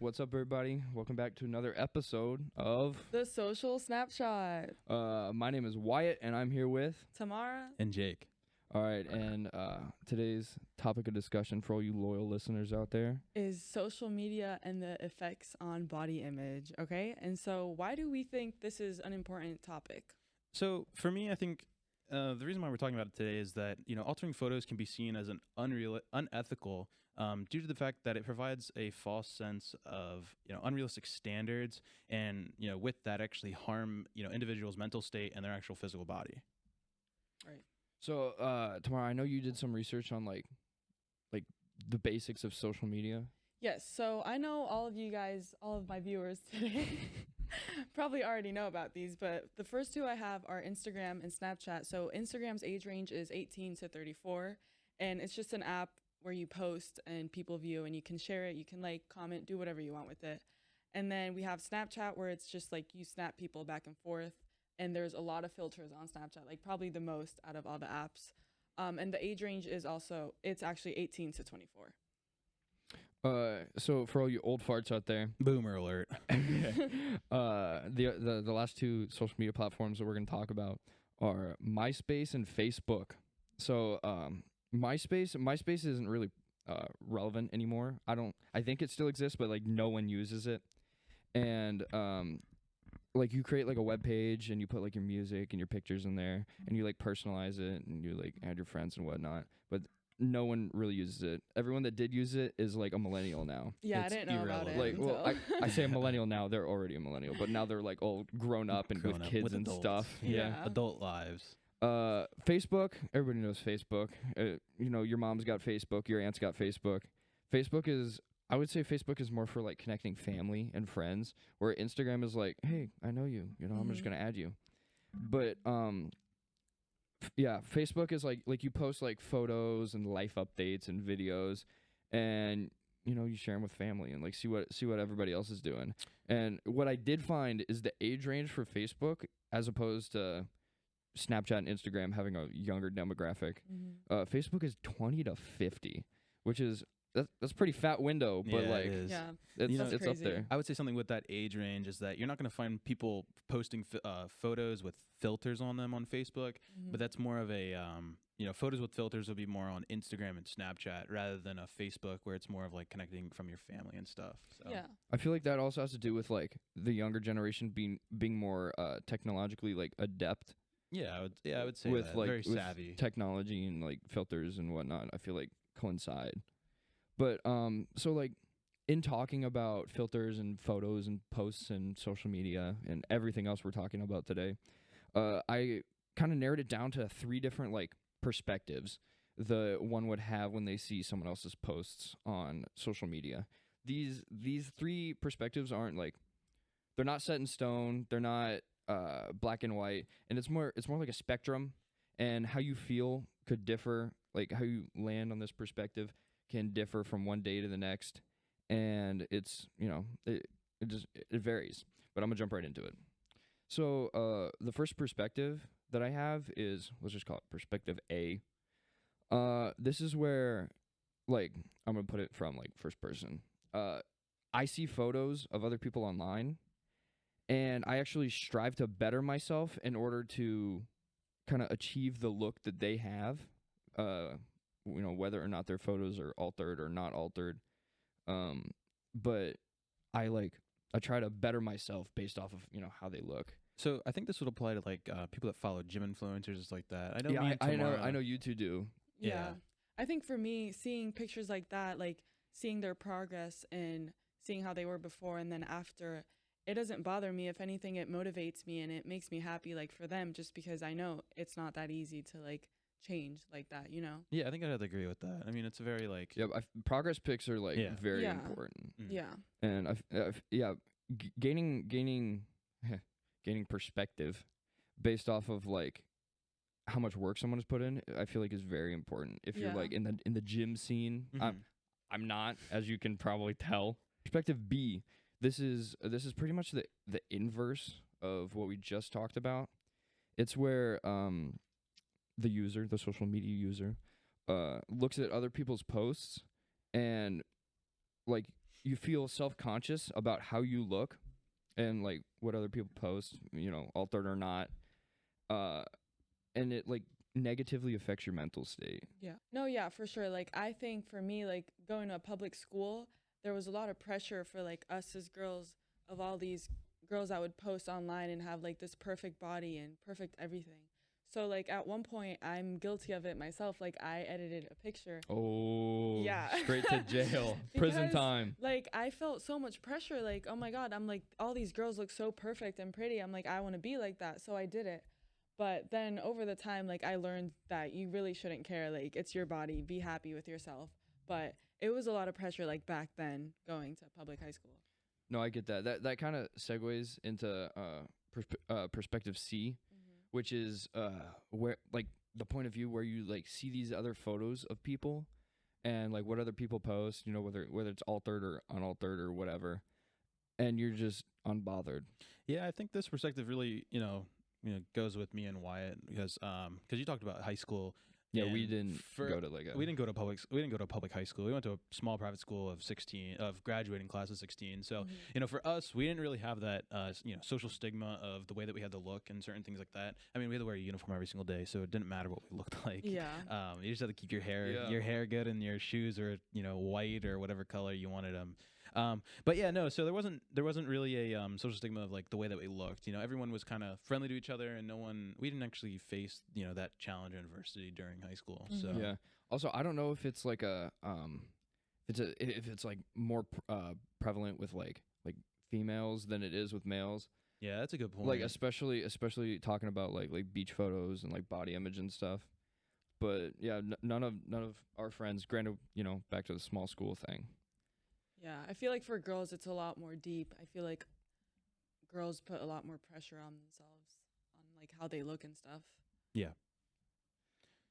What's up, everybody? Welcome back to another episode of The Social Snapshot. My name is Wyatt, and I'm here with Tamara. And Jake. All right, and today's topic of discussion for all you loyal listeners out there Is social media and the effects on body image, okay? And so why do we think this is an important topic? So for me, I think the reason why we're talking about it today is that, altering photos can be seen as an unethical due to the fact that it provides a false sense of, unrealistic standards and, with that actually harm, individuals' mental state and their actual physical body. Right. So, Tamara, I know you did some research on like the basics of social media. Yes, so I know all of you guys, all of my viewers today probably already know about these, but the first two I have are Instagram and Snapchat. So Instagram's age range is 18 to 34, and it's just an app where you post and people view, and you can share it, you can like, comment, do whatever you want with it. And then we have Snapchat, where it's just like you snap people back and forth, and there's a lot of filters on Snapchat, like probably the most out of all the apps. And the age range is also, it's actually 18 to 24. So for all you old farts out there, Boomer alert. the last two social media platforms that we're going to talk about are MySpace and Facebook. So MySpace isn't really relevant anymore. I think it still exists, but like no one uses it. And like you create like a web page and you put like your music and your pictures in there and you like personalize it and you like add your friends and whatnot. But no one really uses it. Everyone that did use it is like a millennial now. Yeah, It's I didn't know about it. Like, well, until- I say a millennial now. They're already a millennial, but now they're like all grown up and with kids and adults. stuff. Yeah. Adult lives. Facebook. Everybody knows Facebook. Your mom's got Facebook. Your aunt's got Facebook. I would say Facebook is more for like connecting family and friends, where Instagram is like, hey, I know you. I'm just gonna add you. But yeah, Facebook is like you post like photos and life updates and videos, and you share them with family and like see what everybody else is doing. And what I did find is the age range for Facebook, as opposed to Snapchat and Instagram having a younger demographic. Facebook is 20 to 50, which is that's a pretty fat window, but Yeah, like it is. Yeah. it's That's up crazy. there. I would say something with that age range is that you're not going to find people posting photos with filters on them on Facebook, but that's more of a, photos with filters will be more on Instagram and Snapchat rather than a Facebook where it's more of like connecting from your family and stuff. So. Yeah. I feel like that also has to do with like the younger generation being more technologically like adept I would say with that. like Very with savvy. technology and like filters and whatnot. I feel like coincide. But so like in talking about filters and photos and posts and social media and everything else we're talking about today, I kind of narrowed it down to three different like perspectives the one would have when they see someone else's posts on social media. These three perspectives aren't like, they're not set in stone. They're not black and white, and it's more like a spectrum, and how you feel could differ. Like how you land on this perspective can differ from one day to the next, and it's it varies. But I'm gonna jump right into it. So the first perspective that I have is, let's just call it perspective A. This is where, like, I'm gonna put it from like first person. I see photos of other people online, and I actually strive to better myself in order to kind of achieve the look that they have. Whether or not their photos are altered or not altered. But I try to better myself based off of, how they look. So I think this would apply to like people that follow gym influencers like that. I know. Yeah, me and I know Tamara- you two do. Yeah. Yeah. I think for me, seeing pictures like that, like seeing their progress and seeing how they were before and then after, it doesn't bother me. If anything, it motivates me and it makes me happy, like for them, just because I know it's not that easy to like change like that, Yeah, I think I'd have to agree with that. I mean, it's a very like. Yeah, progress pics are like Yeah. very Yeah. important. Yeah. And gaining perspective based off of like how much work someone has put in, I feel like is very important. If you're Yeah. like in the gym scene, Mhm. I'm not, as you can probably tell. Perspective B, this is pretty much the inverse of what we just talked about. It's where the social media user, looks at other people's posts and like you feel self-conscious about how you look and like what other people post, altered or not. And it like negatively affects your mental state. Yeah. No, yeah, for sure. Like, I think for me, like, going to a public school, there was a lot of pressure for, like, us as girls, of all these girls that would post online and have, like, this perfect body and perfect everything. So, like, at one point, I'm guilty of it myself. Like, I edited a picture. Oh, Yeah. straight to jail, prison Because, time. Like, I felt so much pressure. Like, oh my God, I'm like, all these girls look so perfect and pretty. I'm like, I want to be like that. So I did it. But then over the time, like, I learned that you really shouldn't care. Like, it's your body. Be happy with yourself. But it was a lot of pressure, like, back then going to public high school. No, I get that. That kind of segues into perspective C, which is where like the point of view where you like see these other photos of people and like what other people post, whether it's altered or unaltered or whatever, and you're just unbothered. Yeah, I think this perspective really, goes with me and Wyatt because you talked about high school. Yeah, and we didn't go to we didn't go to public high school. We went to a small private school of graduating class of 16. So, for us, we didn't really have that social stigma of the way that we had to look and certain things like that. I mean, we had to wear a uniform every single day, so it didn't matter what we looked like. Yeah. You just had to keep your hair good, and your shoes were white or whatever color you wanted them. But yeah, no. So there wasn't really a social stigma of like the way that we looked. Everyone was kind of friendly to each other, and we didn't actually face that challenge or adversity during high school. So yeah. Also, I don't know if it's like if it's like more prevalent with like females than it is with males. Yeah, that's a good point. Like especially talking about like beach photos and like body image and stuff. But yeah, none of our friends. Granted, back to the small school thing. Yeah, I feel like for girls, it's a lot more deep. I feel like girls put a lot more pressure on themselves, on like how they look and stuff. Yeah.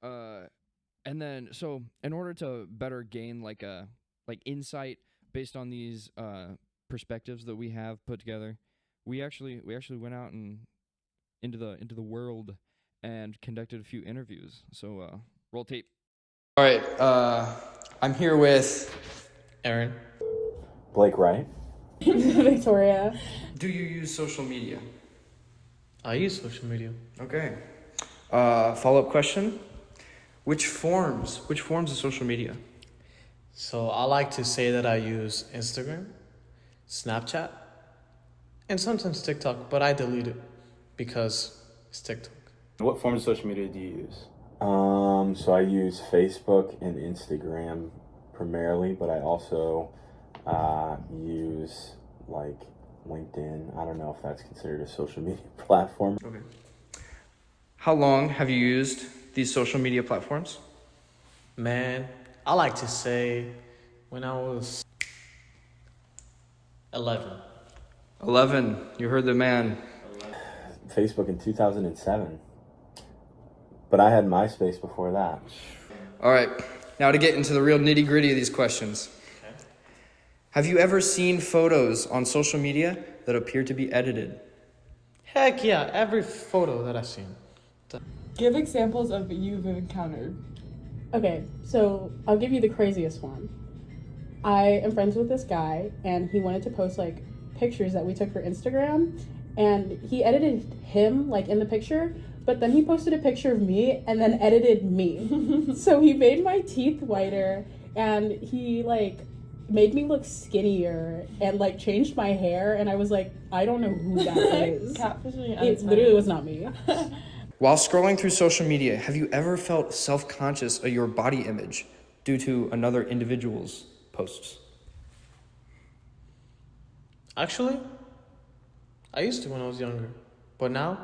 And then so in order to better gain like insight based on these perspectives that we have put together, we actually went out and into the world and conducted a few interviews. So roll tape. All right, I'm here with Aaron. Blake Wright. Victoria. Do you use social media? I use social media. Okay. Follow-up question. Which forms of social media? So I like to say that I use Instagram, Snapchat, and sometimes TikTok, but I delete it because it's TikTok. What forms of social media do you use? So I use Facebook and Instagram primarily, but I also use like LinkedIn. I don't know if that's considered a social media platform. Okay. How long have you used these social media platforms? Man, I like to say when I was 11. 11. You heard the man. Facebook in 2007. But I had MySpace before that. All right, now to get into the real nitty-gritty of these questions. Okay. Have you ever seen photos on social media that appear to be edited? Heck yeah, every photo that I've seen. Give examples of you've encountered. Okay, so I'll give you the craziest one. I am friends with this guy, and he wanted to post like pictures that we took for Instagram, and he edited him like in the picture, but then he posted a picture of me and then edited me. So he made my teeth whiter, and he like made me look skinnier and like changed my hair, and I was like, I don't know who that is. Catfishing. It literally was not me. While scrolling through social media, have you ever felt self-conscious of your body image due to another individual's posts? Actually, I used to when I was younger, but now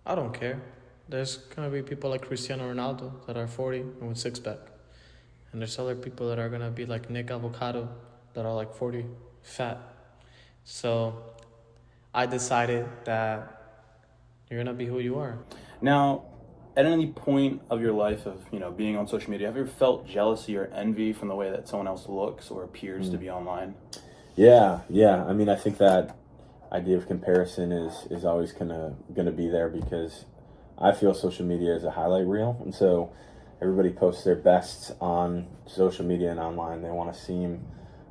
I don't care. There's gonna be people like Cristiano Ronaldo that are 40 and with six-pack. And there's other people that are gonna be like Nick Avocado that are like 40 fat. So I decided that you're gonna be who you are. Now, at any point of your life of being on social media, have you ever felt jealousy or envy from the way that someone else looks or appears to be online? Yeah. I mean, I think that idea of comparison is always gonna be there because I feel social media is a highlight reel, and so everybody posts their best on social media and online. They want to seem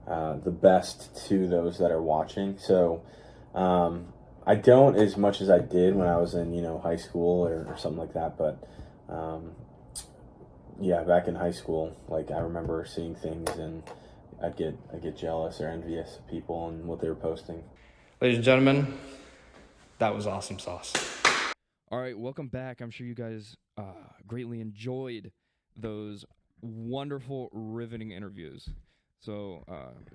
the best to those that are watching. So I don't as much as I did when I was in, high school or something like that. But yeah, back in high school, like I remember seeing things and I'd get jealous or envious of people and what they were posting. Ladies and gentlemen, that was awesome sauce. All right, welcome back. I'm sure you guys greatly enjoyed those wonderful, riveting interviews. So,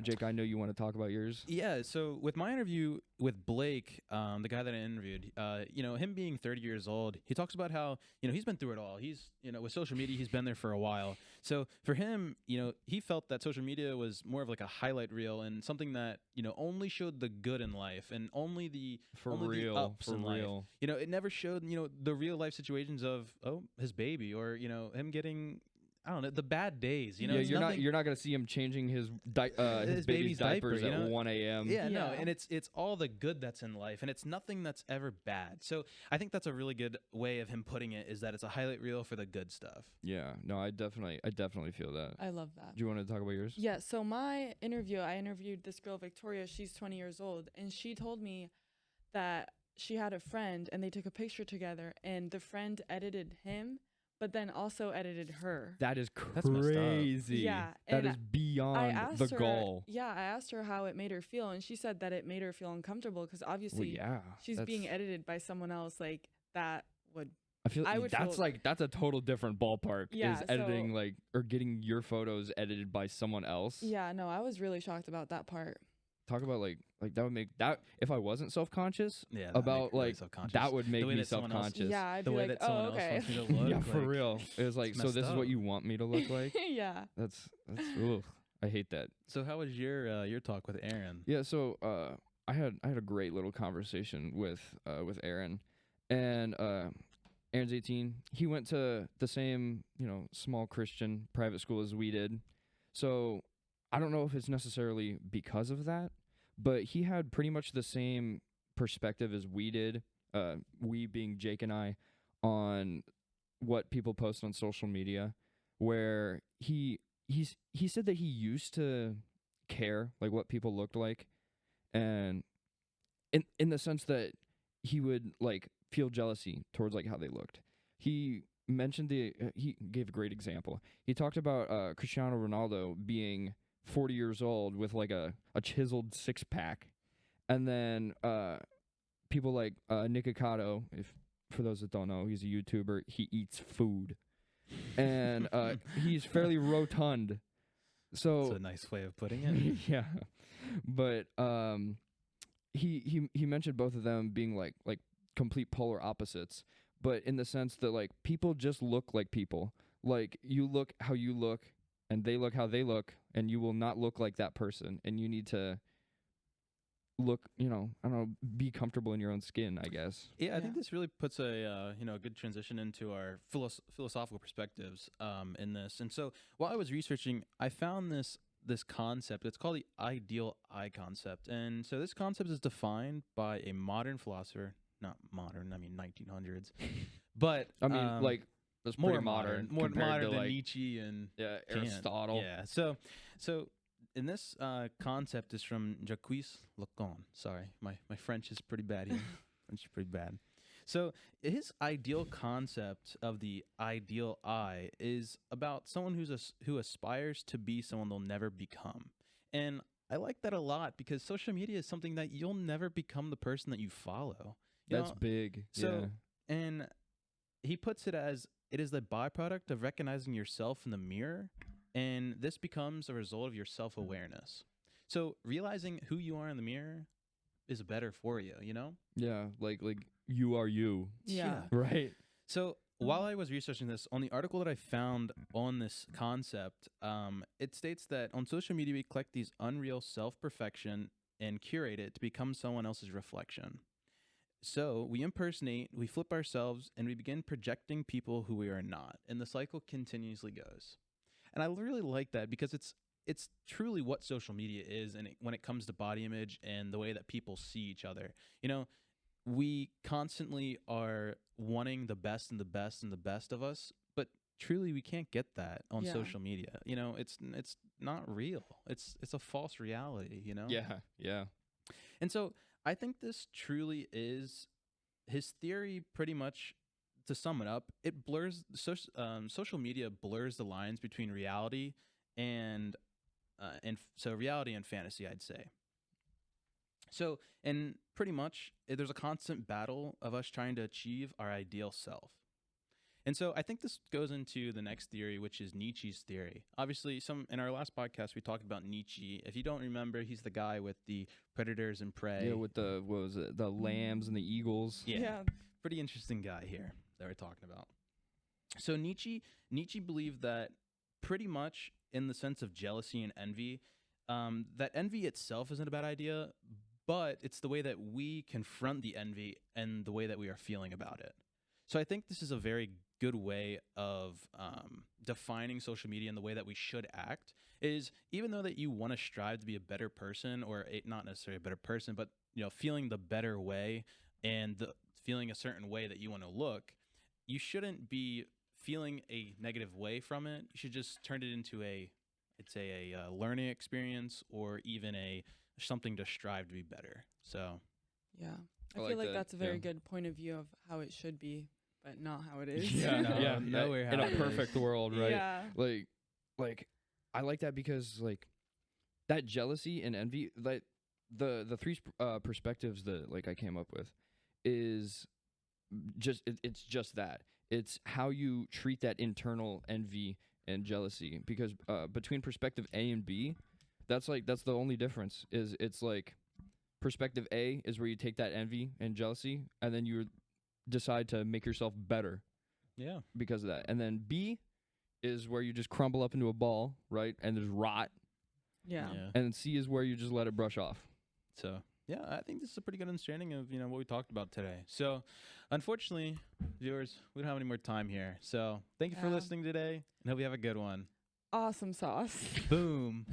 Jake, I know you want to talk about yours. Yeah, so with my interview with Blake, the guy that I interviewed, him being 30 years old, he talks about how, he's been through it all. He's, with social media, he's been there for a while. So for him, he felt that social media was more of like a highlight reel and something that, only showed the good in life and only the the ups in life. It never showed, the real life situations of, his baby or, him getting, I don't know, the bad days. Yeah, you're not gonna see him changing his baby's diapers diaper, at 1 a.m. Yeah, no, and it's all the good that's in life, and it's nothing that's ever bad. So I think that's a really good way of him putting it, is that it's a highlight reel for the good stuff. Yeah, no, I definitely feel that. I love that. Do you want to talk about yours? Yeah, so my interview, I interviewed this girl, Victoria. She's 20 years old, and she told me that she had a friend, and they took a picture together, and the friend edited him, but then also edited her. That is That's messed up. crazy. Yeah, that and is beyond the goal. Yeah, I asked her how it made her feel, and she said that it made her feel uncomfortable because Well, obviously yeah, she's being edited by someone else. Like that would. I would that's feel- that's a total different ballpark. Yeah, is editing or getting your photos edited by someone else. Yeah, no, I was really shocked about that part. Talk about like that would make that, if I wasn't self-conscious Yeah, about really like self-conscious. that would make way me that someone else- self-conscious. Yeah, I'd The be way like, that someone oh, else okay. wants me to look. Yeah, for like, real. It was like, it's so messed this is what up. you want me to look like? Yeah. That's ugh, I hate that. So how was your talk with Aaron? Yeah, so I had a great little conversation with Aaron, and Aaron's 18. He went to the same, small Christian private school as we did. So I don't know if it's necessarily because of that, but he had pretty much the same perspective as we did, we being Jake and I, on what people post on social media, where he said that he used to care like what people looked like, and in the sense that he would like feel jealousy towards like how they looked. He mentioned he gave a great example. He talked about Cristiano Ronaldo being 40 years old with like a chiseled six pack, and then people like Nick Ocado, if for those that don't know, he's a YouTuber. He eats food, and he's fairly rotund. So That's a nice way of putting it. yeah, but he mentioned both of them being like complete polar opposites, but in the sense that like people just look like people. Like you look how you look, and they look how they look, and you will not look like that person, and you need to look, I don't know, be comfortable in your own skin, I guess. Yeah, I Yeah. think this really puts a a good transition into our philosophical perspectives in this. And so while I was researching, I found this concept. It's called the ideal eye concept. And so this concept is defined by a modern philosopher, not modern, I mean 1900s, but I mean, like that's more pretty modern, more compared modern to than like Nietzsche and yeah, Kant. Aristotle. Yeah. So in this concept is from Jacques Lacan. Sorry, my French is pretty bad here. French is pretty bad. So his ideal concept of the ideal eye is about someone who aspires to be someone they'll never become. And I like that a lot because social media is something that you'll never become the person that you follow. You That's know? big. So, and he puts it as it is the byproduct of recognizing yourself in the mirror, and this becomes a result of your self-awareness. So realizing who you are in the mirror is better for you, yeah, like you are you, Yeah. right? So while I was researching this, on the article that I found on this concept, it states that on social media we collect these unreal self-perfection and curate it to become someone else's reflection. So we impersonate, we flip ourselves, and we begin projecting people who we are not. And the cycle continuously goes. And I really like that because it's truly what social media is, and when it comes to body image and the way that people see each other. We constantly are wanting the best and the best and the best of us, but truly we can't get that on Yeah. social media. You know, it's not real. It's a false reality, you know? Yeah. And so I think this truly is his theory. Pretty much, to sum it up, it blurs social media blurs the lines between reality and so reality and fantasy, I'd say. So, and pretty much there's a constant battle of us trying to achieve our ideal self. And so I think this goes into the next theory, which is Nietzsche's theory. Obviously, in our last podcast, we talked about Nietzsche. If you don't remember, he's the guy with the predators and prey. Yeah, with the what was it? The lambs and the eagles. Yeah. Pretty interesting guy here that we're talking about. So Nietzsche believed that pretty much in the sense of jealousy and envy, that envy itself isn't a bad idea, but it's the way that we confront the envy and the way that we are feeling about it. So I think this is a very good way of defining social media and the way that we should act is, even though that you want to strive to be a better person, or not necessarily a better person, but feeling the better way and feeling a certain way that you want to look, you shouldn't be feeling a negative way from it. You should just turn it into a learning experience, or even something to strive to be better. So Yeah. I I like feel like that, that's a very yeah. good point of view of how it should be, but not how it is. Yeah, no, yeah, nowhere in how a it is. perfect world, right? Yeah. Like I like that because like that jealousy and envy, like the three perspectives that like I came up with is just it's just that. It's how you treat that internal envy and jealousy, because between perspective A and B, that's the only difference. Is it's like perspective A is where you take that envy and jealousy and then you decide to make yourself better Yeah. because of that. And then B is where you just crumble up into a ball, right? And there's rot. Yeah. And then C is where you just let it brush off. So yeah, I think this is a pretty good understanding of what we talked about today. So unfortunately, viewers, we don't have any more time here. So thank you for Yeah. listening today, and hope you have a good one. Awesome sauce. Boom.